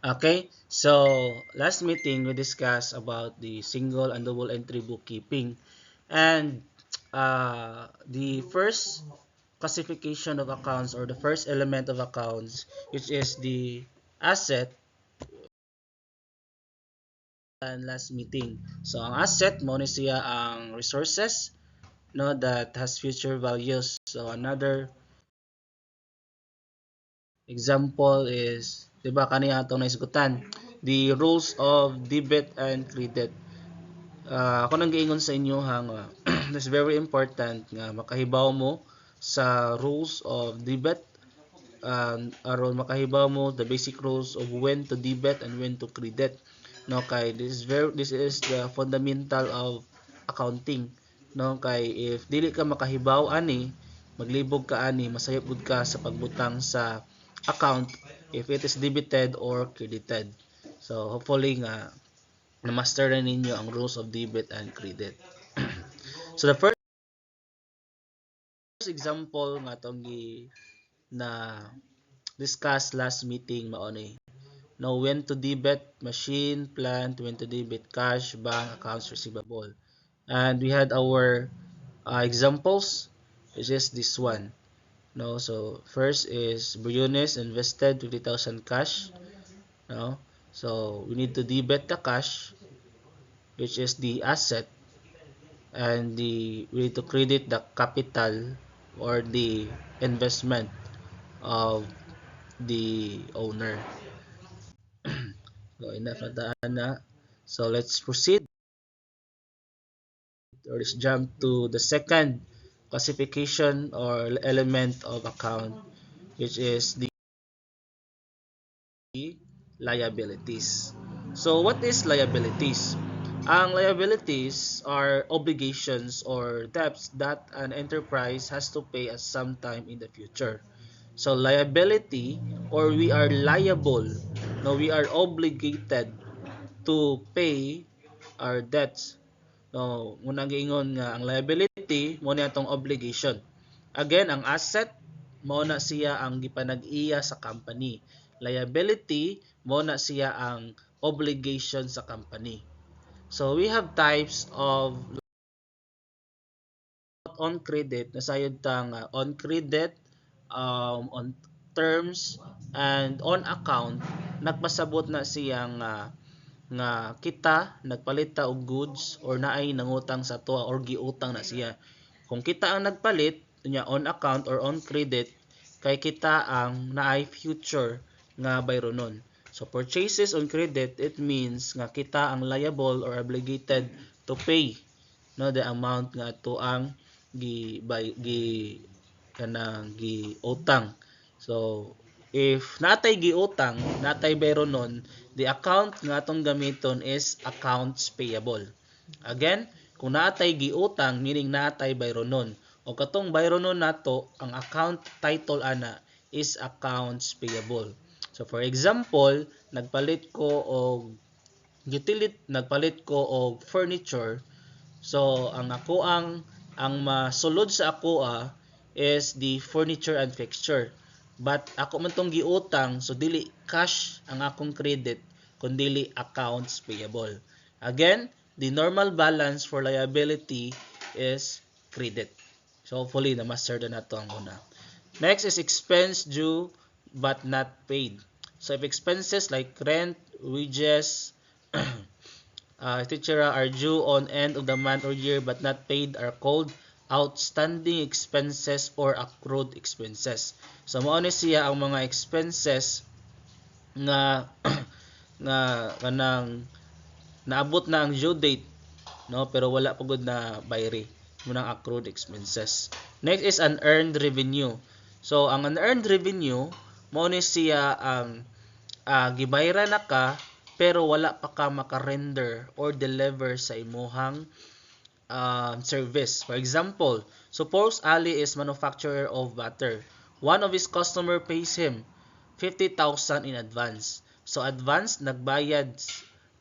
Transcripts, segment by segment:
Okay, so last meeting we discussed about the single and double entry bookkeeping, and the first classification of accounts, or the first element of accounts, which is the asset, and last meeting. So ang asset mo ni siya ang resources, no, that has future values. So another example is, di ba kaniya atong naisgutan, the rules of debit and credit. Ako nang giingon sa inyo hang it's very important nga makahibaw mo sa rules of debit, aron makahibaw mo the basic rules of when to debit and when to credit. No, kay this is the fundamental of accounting. No, kay if dili ka makahibaw ani, maglibog ka ani, masayop gud ka sa pagbutang sa account if it is debited or credited. So hopefully nga na-master na ninyo ang rules of debit and credit. So the first example nga tong na discuss last meeting mao ni know when to debit machine, plant, when to debit cash, bank, accounts receivable. And we had our examples, which is this one. No, so first is Briones invested 50,000 cash. No, so we need to debit the cash, which is the asset, and we need to credit the capital or the investment of the owner. So enough na na. So let's proceed, or let's jump to the second classification or element of account, which is the liabilities. So what is liabilities? Ang liabilities are obligations or debts that an enterprise has to pay at some time in the future. So liability, or we are liable, no, we are obligated to pay our debts. No, muna giingon nga ang liability mo ni atong obligation. Again, ang asset mo na siya ang gipanag-iya sa company. Liability mo na siya ang obligation sa company. So we have types of on credit, nasayod tang on credit, on terms, and on account. Nagpasabot na siyang nga kita nagpalit og goods or naay nangutang sa tuwa or giutang na siya. Kung kita ang nagpalit nya on account or on credit, kay kita ang naay future nga bayronon. So purchases on credit, it means nga kita ang liable or obligated to pay, no, the amount nga ato ang gi utang. So if natay giutang, natay bayronon, the account nga atong gamiton is accounts payable. Again, kung natay giutang, meaning natay bayronon, o katong bayronon nato, ang account title ana is accounts payable. So for example, nagpalit ko og furniture. So ang ako ang masulod sa ako is the furniture and fixture. But ako man tong giutang, so dili cash ang akong credit, kundi accounts payable. Again, the normal balance for liability is credit. So hopefully na master na nato ang una. Next is expense due but not paid. So if expenses like rent, wages, etc. are due on end of the month or year but not paid, are called outstanding expenses or accrued expenses. So mao ni siya ang mga expenses nga nga kanang naabot na ang due date, no, pero wala pagod na bayri mo ng accrued expenses. Next is unearned revenue. So ang unearned revenue mao ni siya ang gibayra na ka pero wala pa ka maka-render or deliver sa imuhang service. For example, suppose Ali is manufacturer of butter. One of his customer pays him 50,000 in advance. So advance nagbayad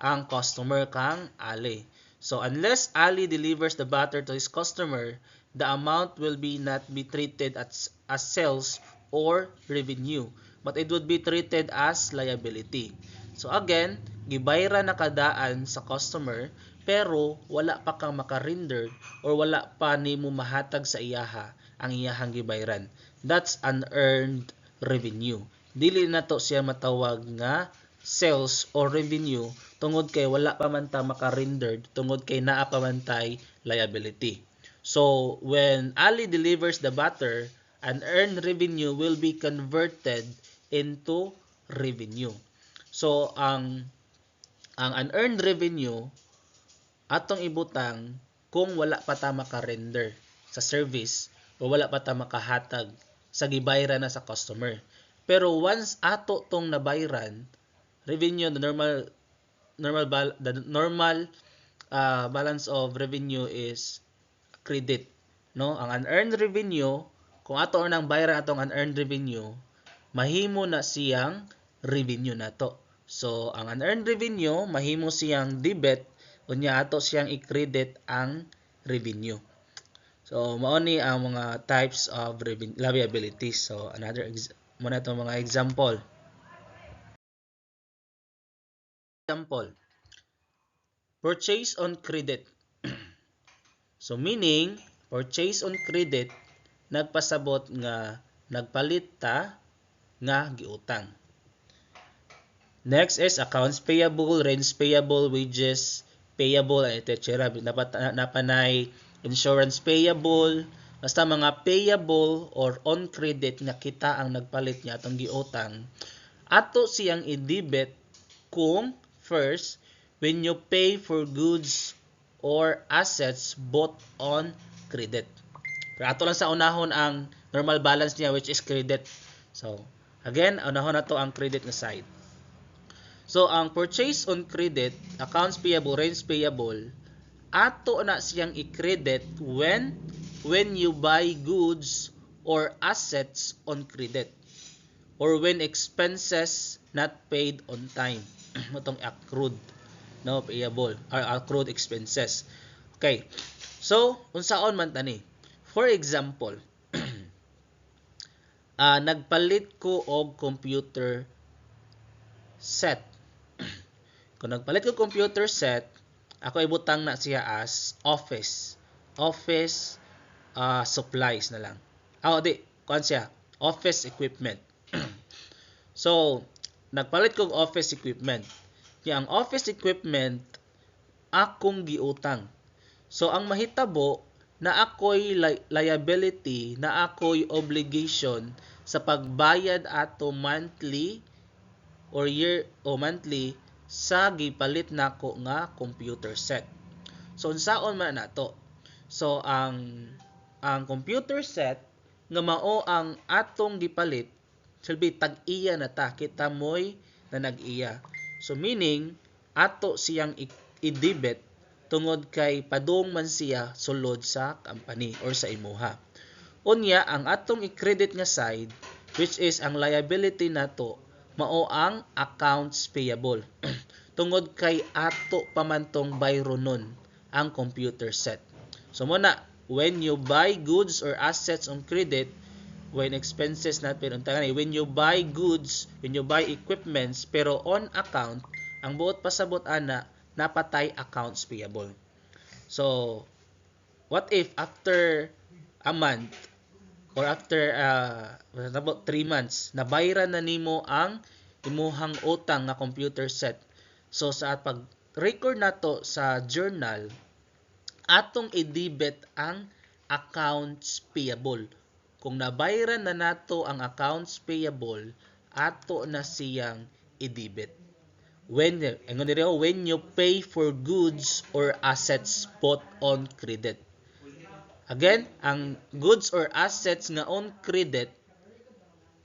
ang customer kang Ali. So unless Ali delivers the butter to his customer, the amount will not be treated as sales or revenue, but it would be treated as liability. So again, gibayra na kadaan sa customer pero wala pa kang makarender or wala pa nimo mahatag sa iyaha ang iyahang gibayran. That's unearned revenue. Dili na to siya matawag nga sales or revenue tungod kay wala pa man ta makarender, tungod kay naa pa man tay liability. So when Ali delivers the butter, unearned revenue will be converted into revenue. So ang unearned revenue atong ibutang kung wala pa ta maka-render sa service o wala pa ta makahatag sa gibayran na sa customer. Pero once ato tong nabayran, revenue, the normal balance of revenue is credit, no? Ang unearned revenue, kung ato nang bayran atong unearned revenue, mahimo na siyang revenue nato. So ang unearned revenue mahimo siyang debit, unya ato siyang i-credit ang revenue. So mao ni ang mga types of liabilities. So muna itong mga example. Purchase on credit. So meaning, purchase on credit, nagpasabot nga nagpalit ta nga giutang. Next is accounts payable, rents payable, wages payable, etc. Napanay insurance payable, basta mga payable or on credit nga kita ang nagpalit niya atong giutang. Ato siyang i-debit kung first, when you pay for goods or assets bought on credit. Pero ato lang sa unahon ang normal balance niya, which is credit. So again, unahon na to ang credit na side. So ang purchase on credit, accounts payable, rents payable, ato na siyang i-credit when you buy goods or assets on credit or when expenses not paid on time. Itong accrued, no, payable or accrued expenses. Okay. So unsaon man tani? For example, nagpalit ko og computer set. Kung nagpalit ko computer set, ako ibutang na siya as office supplies na lang. Kuan siya, office equipment. So nagpalit ko og office equipment. Kaya ang office equipment akong giutang. So ang mahitabo na ako'y liability, na ako'y obligation sa pagbayad ato monthly or year o monthly sa gipalit nako nga computer set. So unsaon man nato? So ang computer set nga mao ang atong gipalit, silbi tag-iya na ta, kita moy na nag-iya. So meaning ato siyang i-debit tungod kay padung man siya sulod sa company or sa imuha. Unya ang atong i-credit nga side, which is ang liability nato, mao ang accounts payable. Tungod kay ato pamantong bayronon ang computer set. So muna, when you buy goods or assets on credit, when expenses not paid on time, when you buy goods, when you buy equipments pero on account, ang buot pasabot ana napatay accounts payable. So what if after a month or after 3 months nabayran na nimo ang imuhang utang nga computer set? So sa pag-record nato sa journal, atong i-debit ang accounts payable. Kung nabayran na nato ang accounts payable, ato na siyang i-debit. When you pay for goods or assets bought on credit. Again, ang goods or assets nga on credit,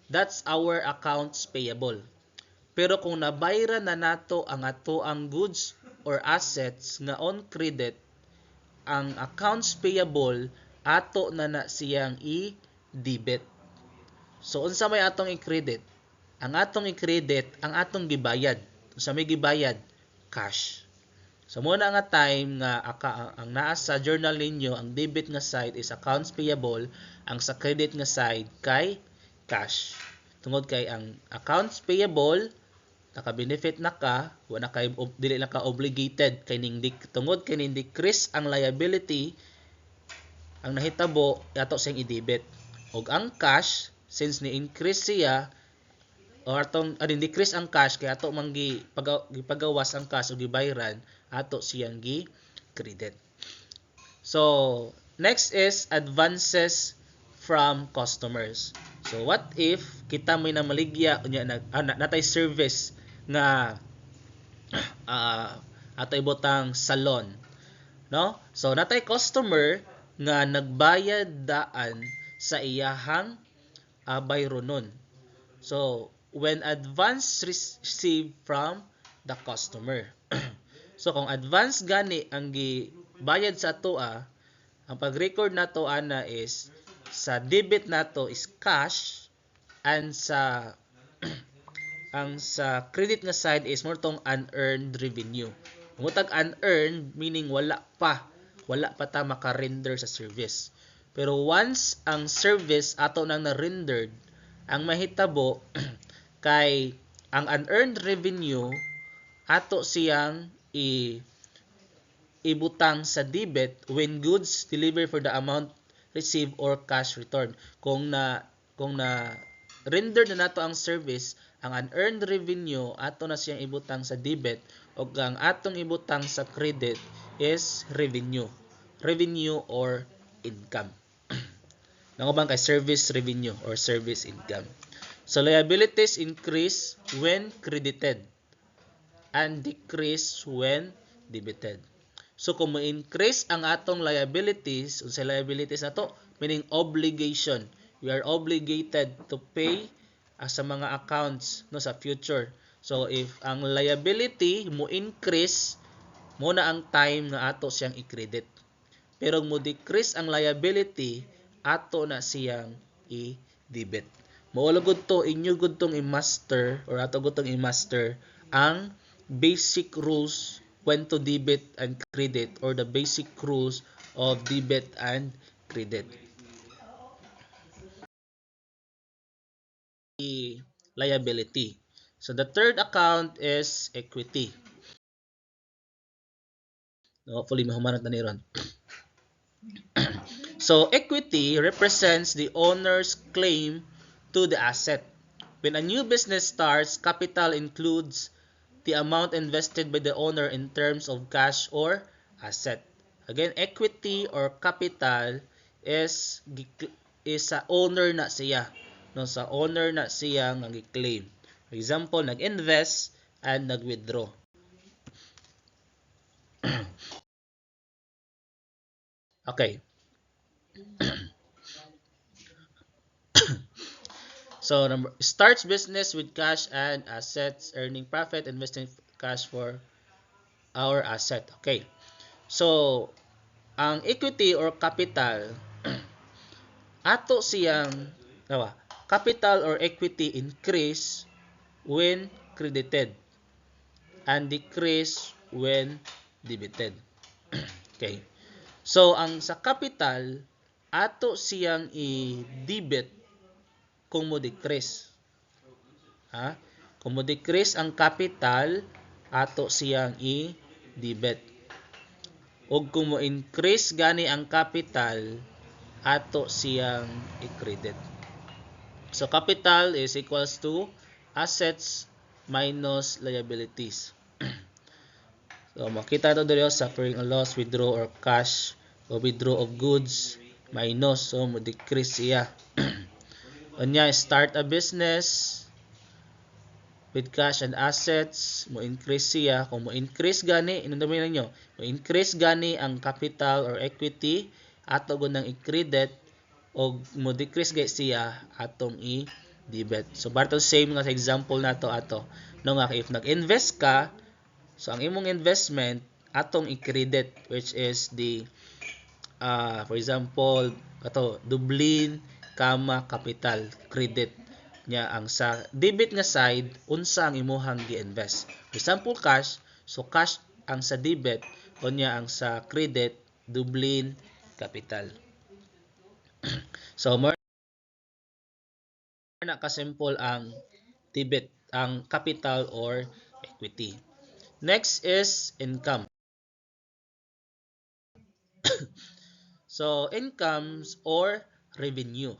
that's our accounts payable. Pero kung nabayran na nato ang goods or assets nga on credit, ang accounts payable ato na siyang i-debit. So unsa may atong i-credit? Ang atong i-credit ang atong gibayad. Unsa may gibayad? Cash. So muna nga time nga ang naa sa journal ninyo, ang debit nga side is accounts payable, ang sa credit nga side kay cash. Tungod kay ang accounts payable naka-benefit na ka, wala kay dili na ka obligated kay ning tungod kay ning decrease ang liability, ang nahitabo ato siyang i-debit. Og ang cash since ni increase siya or atong decrease ang cash kay ato man gipagawas ang cash o gibayran ato siyang gi-credit. So next is advances from customers. So what if kita may namaligya unya natay service nga ato ibutang salon, no? So natay customer nga nagbayad daan sa iyahang bayronon. So when advance received from the customer. So kung advance gani ang gibayad sa atoa, ang pag-record nato ana is sa debit nato is cash and sa ang sa credit nga side is more tong unearned revenue. Mutag unearned meaning wala pa ta maka-render sa service. Pero once ang service ato nang na-rendered, ang mahitabo kay ang unearned revenue ato siyang ibutang sa debit when goods delivered for the amount received or cash return. Kung na render na nato ang service, ang unearned revenue ato na siyang ibutang sa debit o ang atong ibutang sa credit is revenue or income. Nangubang kay service revenue or service income. So liabilities increase when credited and decrease when debited. So kung mo-increase ang atong liabilities, unsay liabilities nato, meaning obligation. We are obligated to pay sa mga accounts no sa future. So if ang liability mo increase, mo na ang time na ato siyang i-credit. Pero mo decrease ang liability, ato na siyang i-debit. Mao gud to inyo gud tong i-master or ato gud tong i-master ang basic rules when to debit and credit or the basic rules of debit and credit. Liability. So the third account is equity. Hopefully mahumanat na ni ron. So equity represents the owner's claim to the asset. When a new business starts, capital includes the amount invested by the owner in terms of cash or asset. Again, equity or capital is sa owner na siya. No, sa owner na siya nga gi-claim. For example, nag-invest and nag-withdraw. Okay. So starts business with cash and assets, earning profit, investing cash for our asset. Okay. So ang equity or capital ato siyang capital or equity increase when credited and decrease when debited. Okay. So ang sa capital ato siyang i-debit kung mo decrease. Kung mo decrease ang capital, ato siyang i-debit. O kung mo increase gani ang capital, ato siyang i-credit. So capital is equals to assets minus liabilities. So makita ito dito suffering a loss, withdraw or cash o withdraw of goods minus, so mo decrease siya. Unya, start a business with cash and assets, mo increase siya. Kung mo increase gani, inundamin ninyo, mo increase gani ang capital or equity, ato gud nang i-credit, o mo decrease gay siya, atong i-debit. So barto same nga sa example nato ato. No nga, if nag-invest ka, so ang imong investment, atong i-credit, which is the, for example, ato, Dublin, capital, credit nya. Ang sa debit nga side, unsa ang imuhang gi-invest. For example, cash, so cash ang sa debit, unya ang sa credit, Dublin, capital. So more na ka-simple ang debit, ang capital or equity. Next is income. So, incomes or revenue.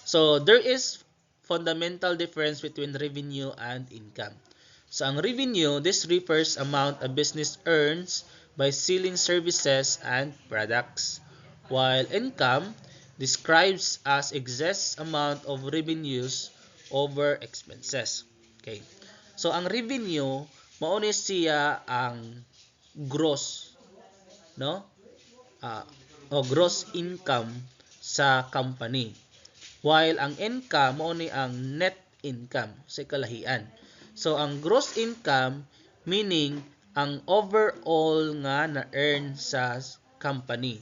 So, there is fundamental difference between revenue and income. So, ang revenue, this refers amount a business earns by selling services and products, while income describes as excess amount of revenues over expenses. Okay. So, ang revenue, mao ni siya ang gross, no? O gross income sa company. While ang income mao ni ang net income sa kalahian. So ang gross income meaning ang overall nga na-earn sa company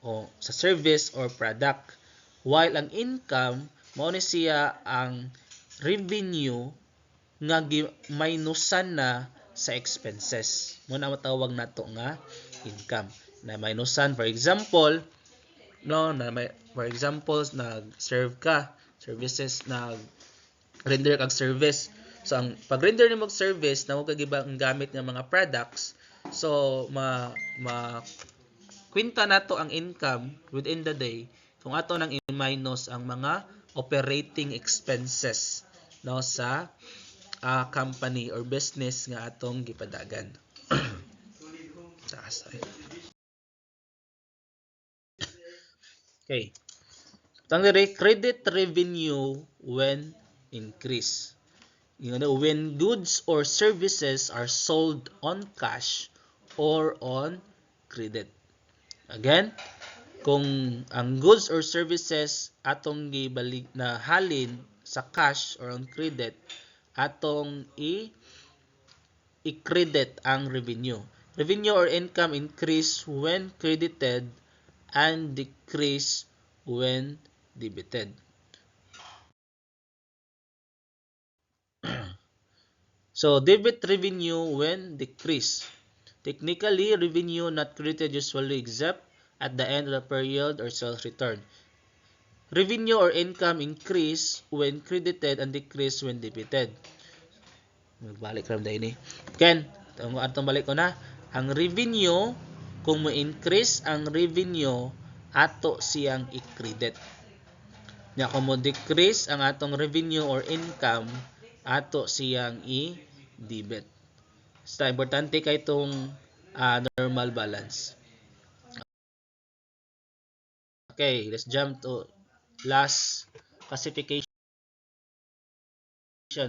o sa service or product. While ang income mao ni siya ang revenue nga minusan na sa expenses. Mo na matawag nato nga income. Na minusan, for example, no, na may, for example, nag-serve ka services, nag-render kag service. So ang pag-render nimo og service na mo kag ibang gamit nga mga products, so kwenta nato ang income within the day kung ato nang i-minus ang mga operating expenses, no, sa company or business nga atong gipadagan. Okay. Credit revenue when increase. When goods or services are sold on cash or on credit. Again, kung ang goods or services atong gibalik na halin sa cash or on credit, atong i-credit ang revenue. Revenue or income increase when credited and decrease when debited. So, debit revenue when decrease. Technically, revenue not credited usually except at the end of the period or sales return. Revenue or income increase when credited and decrease when debited. Magbalik ram dahil ni. Ken, atong balik ko na. Ang revenue, kung mo-increase ang revenue, ato siyang i-credit. Nya kung mo-decrease ang atong revenue or income, ato siyang i-debit. Basta importante kay itong normal balance. Okay, let's jump to last classification,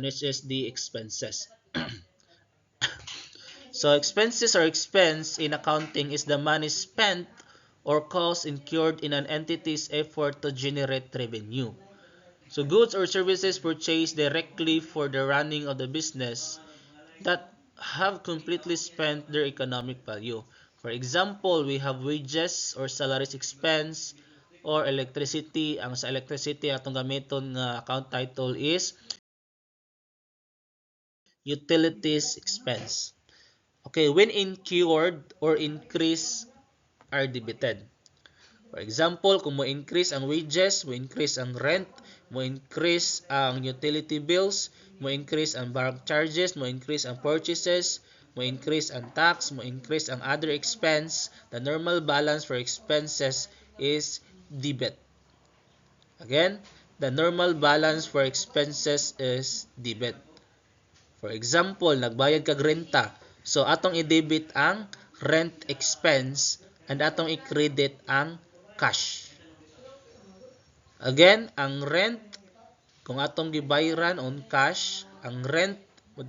which is the expenses. So expenses or expense in accounting is the money spent or cost incurred in an entity's effort to generate revenue. So goods or services purchased directly for the running of the business that have completely spent their economic value. For example, we have wages or salaries expense or electricity. Ang sa electricity atong gamiton nga account title is utilities expense. Okay, when incurred or increase are debited. For example, kung mo increase ang wages, mo increase ang rent, mo increase ang utility bills, mo increase ang bank charges, mo increase ang purchases, mo increase ang tax, mo increase ang other expense, the normal balance for expenses is debit. Again, the normal balance for expenses is debit. For example, nagbayad kag renta. So atong i-debit ang rent expense and atong i-credit ang cash. Again, ang rent kung atong gibayaran on cash, ang rent,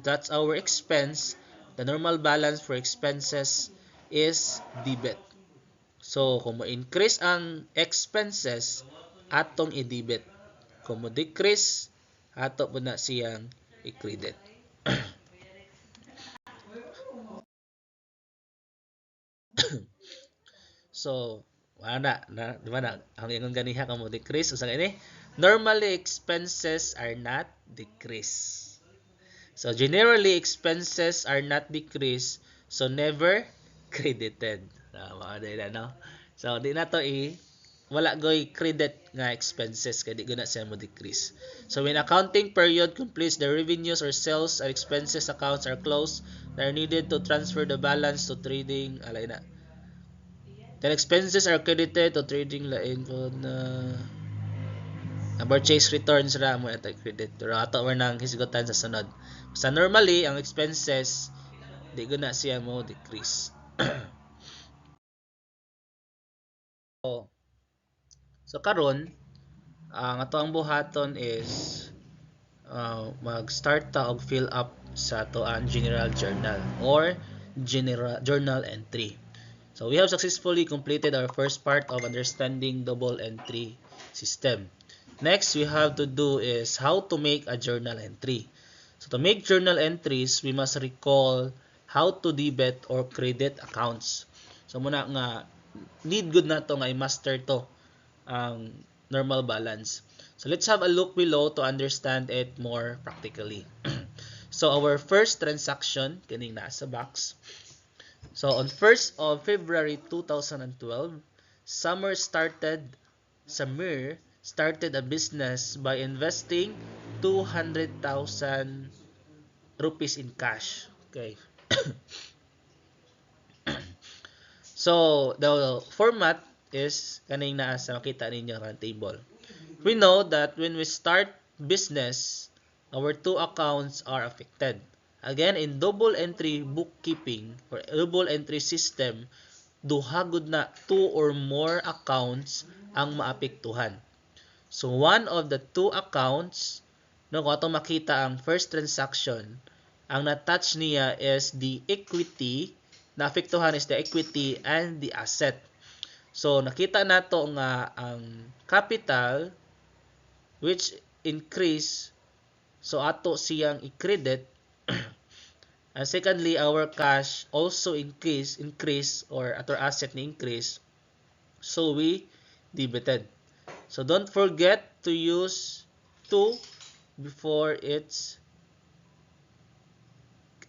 that's our expense. The normal balance for expenses is debit. So kung mo-increase ang expenses, atong i-debit. Kung mo-decrease, ato po na siyang i-credit. So, di ba na, ang ingon ganiha kung mo-decrease, usang ini, normally expenses are not decreased. So, generally expenses are not decreased, so never credited. Mga dahil, no? So, di na to wala goy credit nga expenses kay di guna siya mo decrease. So when accounting period completes, the revenues or sales and expenses accounts are closed. They are needed to transfer the balance to trading. Alay na. Then expenses are credited to trading lain po na purchase returns ra mo ito credit. Pero ato man nang hisgutan sa sunod. Sa normally ang expenses di guna siya mo decrease. So karon ang ato ang buhaton is mag-start ta og fill up sa ato ang general journal or general journal entry. So we have successfully completed our first part of understanding double entry system. Next we have to do is how to make a journal entry. So to make journal entries, we must recall how to debit or credit accounts. So muna nga need good na to nga i-master to ang normal balance. So let's have a look below to understand it more practically. So our first transaction kining nasa box. So on 1st of February 2012, Samir started a business by investing 200,000 rupees in cash. Okay. So the format is kaning naa sa makita ninyo ang table. We know that when we start business, our two accounts are affected. Again, in double entry bookkeeping or double entry system, duha gud na two or more accounts ang maapektuhan. So one of the two accounts, no, kung atong makita ang first transaction, ang na-touch niya is the equity, naapektuhan is the equity and the asset. So nakita nato nga ang capital which increase, so ato siyang i-credit. And secondly, our cash also increase or ato asset ni increase, so we debited. So don't forget to use 2 before it's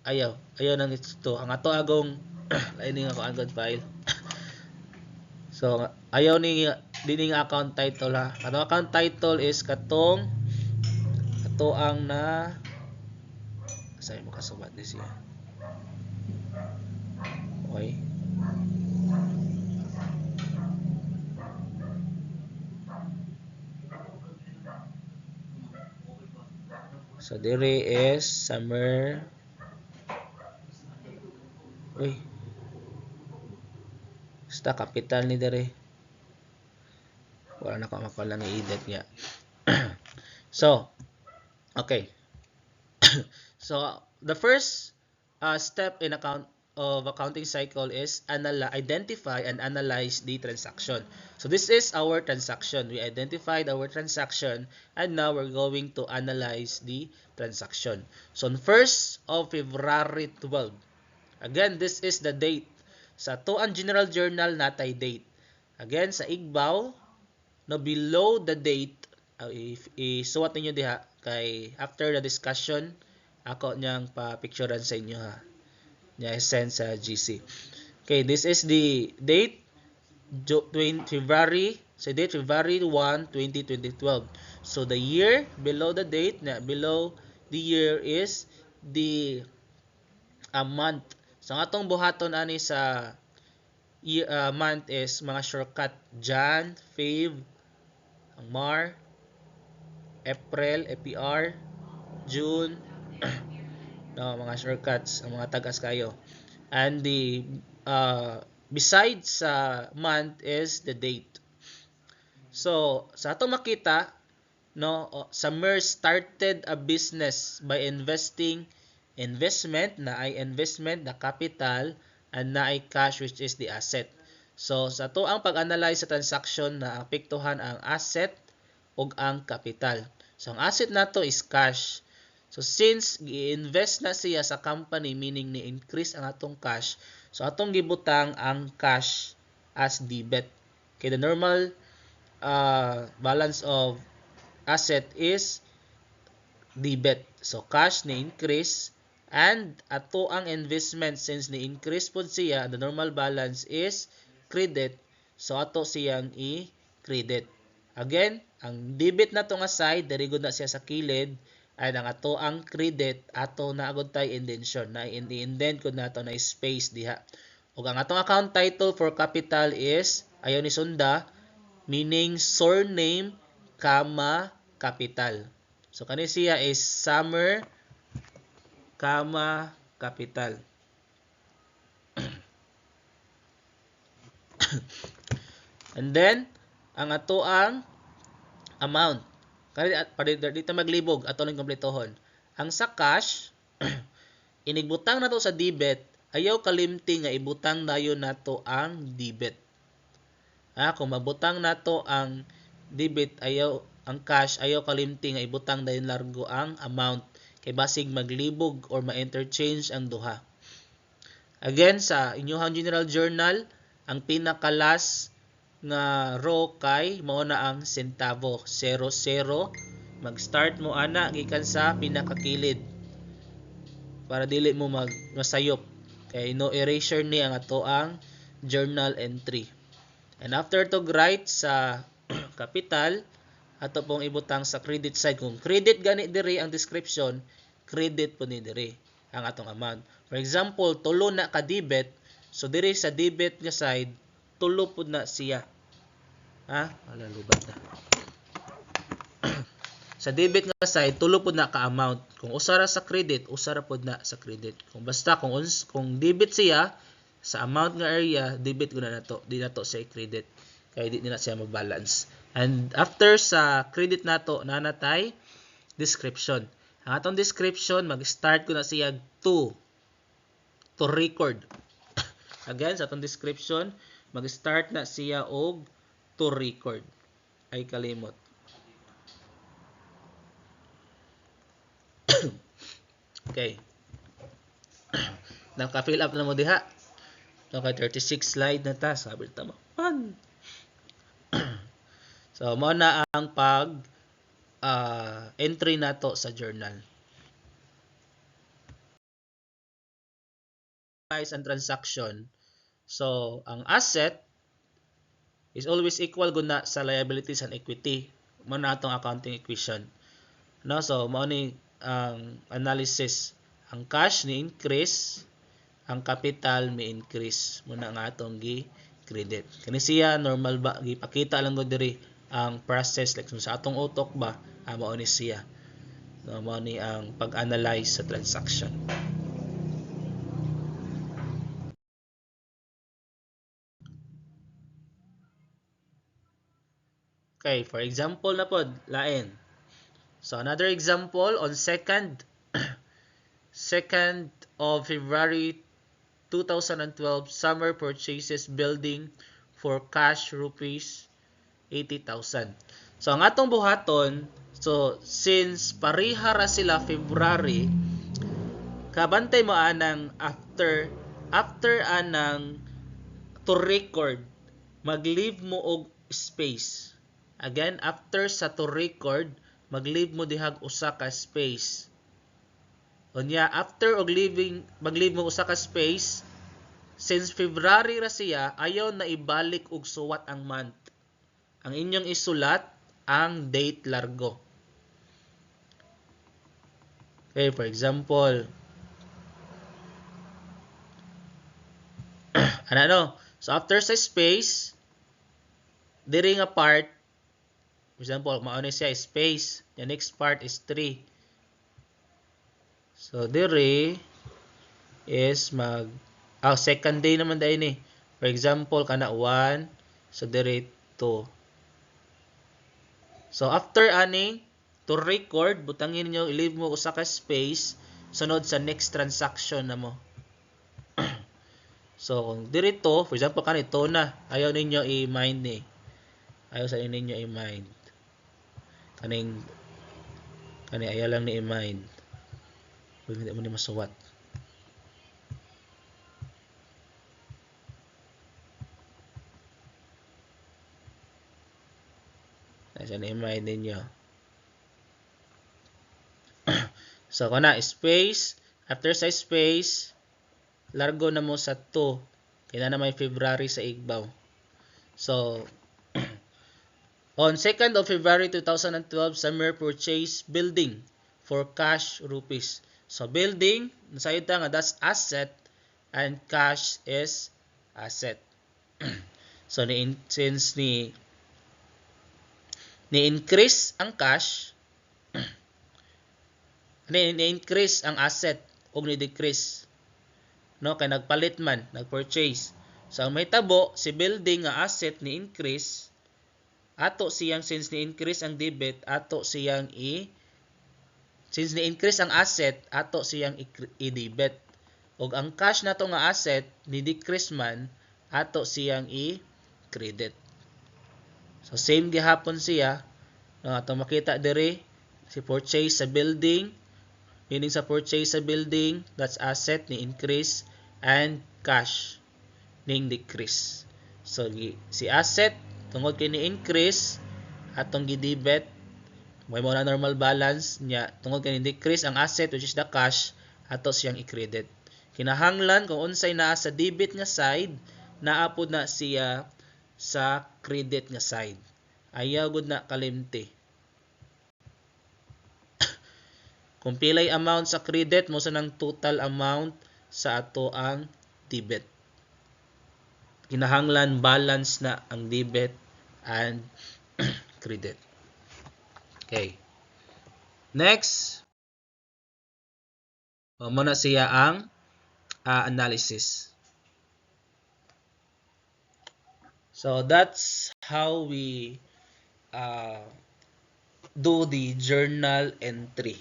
ayaw nang it's 2 ang ato agong lain nga ko agad file. So ayaw ni dining account title ha. Katong account title is katong ato ang na say mo kasubat ni siya. Okay. So dire is summer. Uy. Basta capital ni dire. Wala na ko mapala ni edit niya. So, okay. So, the first step in accounting cycle is identify and analyze the transaction. So, this is our transaction. We identified our transaction and now we're going to analyze the transaction. So, on 1st of February 12, again, this is the date. Sa to ang general journal natay date. Again, sa igbaw, no, below the date, isuwat ninyo diha kay after the discussion ako niyang pa-picturean sa inyo ha. Niya send sa GC. Okay, this is the date February 1, 2012. So the year below the date, below the year is the month. So ang atong buhaton ani sa month is mga shortcut Jan, Feb, ang Mar, April, APR, June, no, mga shortcuts, ang mga tagas kayo. And the besides sa month is the date. So sa ato makita, no, Samir started a business by investment na capital and na ay cash which is the asset. So sa to ang pag-analyze sa transaction na apektuhan ang asset ug ang capital. So ang asset nato is cash. So since gi-invest na siya sa company, meaning ni increase ang atong cash, so atong gibutang ang cash as debit. Okay, the normal balance of asset is debit. So cash ni increase and ato ang investment since ni increase pod siya, the normal balance is credit. So ato siyang credit. Again, ang debit na to nga side, diri gud na siya sa kilid, ay ang ato ang credit, ato na agad tayo indention. Na i-indent ko na to na space diha. O ang atong account title for capital is, ayaw ni sunda, meaning surname, comma, capital. So, kani siya is Summer, comma, capital. And then, ang ato ang amount. Kani dito maglibog ato lang kompletohon. Ang sa cash inigbutang nato sa debit, ayaw kalimti nga ibutang dayon nato ang debit. Kung mabutang nato ang debit, ayaw ang cash, ayaw kalimti nga ibutang dayon largo ang amount kay basig maglibog or ma-interchange ang duha. Again, sa inyong general journal, ang pinakalas nga row kay mao na ang sentavo, 00. Mag-start mo ana gikan sa pinakakilid para dili mo masayop kay no erasure ni ang ato ang journal entry. And after to write sa capital, ato pong ibutang sa credit side. Kung credit gani diri ang description, credit po ni diri ang atong amount. For example, tulo na ka debit, so diri sa debit nga side, tulo pud na siya. Wala lubat na. Sa debit nga side, tulo pud na ka amount. Kung usara sa credit, usara pud na sa credit. Kung basta kung debit siya sa amount nga area, debit ko na nato, di nato sa credit. Kaya di na siya mag-balance. And after sa credit nato, nanatay description. Ang atong description, mag-start ko na siya to record. Again, sa atong description, mag-start na siya og to record. Ay kalimot. Okay. Naka-fill up na mo diha. Okay, 36 slide na ta. Sabi tama. So, mo na ang pag entry nato sa journal. Price and transaction. So, ang asset is always equal guna sa liabilities and equity. Mo na atong accounting equation. No, so mo ni ang analysis. Ang cash ni increase, ang capital may increase. Muna nga atong gi-credit. Kani siya normal ba gipakita lang gud diri ang process like sa atong utok ba mao ni siya. No, mao ni ang pag-analyze sa transaction. Okay, for example na pod lain. So another example on 2nd of February 2012, Summer purchases building for cash rupees 80,000. So ang atong buhaton, so since pareha ra sila February, kabantay mo anang after anang to record, mag-leave mo og space. Again, after sa to record, mag-leave mo dihag usa ka space. Unya, after og mag-leave mo usa ka space, since February ra siya, ayaw na ibalik og suwat ang month. Ang inyong isulat, ang date largo. Okay, for example, so after sa space, diri nga part, for example, mauna siya space, the next part is 3. So, diri is second day naman dahil ni. For example, kana 1, so diri 2. So, after ani, to record, butangin nyo, i-leave mo usa ka space, sunod sa next transaction na mo. So, kung diri to, for example, kanito na, ayaw ninyo i-mind ni. Ayaw sa ninyo i-mind. Kani ayaw lang ni i-mind. Hindi mo ni masuwat. Nasa ni i-mind ninyo. So, kuna space, after sa space, largo na mo sa 2. Kaya na may February sa igbaw. So, On 2nd of February 2012, Samir purchased building for cash rupees. So building, nasayod nga that's asset and cash is asset. So since ni-increase ang cash, ni-increase ang asset o ni-decrease. No, kay nagpalit man, nag-purchase. So ang may tabo, si building nga asset ni-increase, ato siyang since ni-increase ang debit, ato siyang since ni-increase ang asset, ato siyang i-debit. Og ang cash nato nga asset ni-decrease man, ato siyang i-credit. So same gihapon siya, ato makita diri si purchase sa building, meaning sa purchase sa building, that's asset ni increase and cash ning decrease. So si asset tungod kay ni increase atong gidebit, may mo na normal balance niya tungod kay ni decrease ang asset which is the cash, ato siyang i-credit. Kinahanglan kung unsay naa sa debit nga side, naa pud na siya sa credit nga side. Ayaw gud na kalimti. Kung pilay amount sa credit, mo sa nang total amount sa ato ang debit. Kinahanglan balance na ang debit and credit. Okay. Next, mo na siya ang analysis. So that's how we do the journal entry.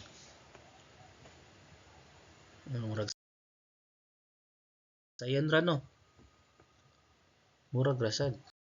Murag sayan ra no. Murag rasad.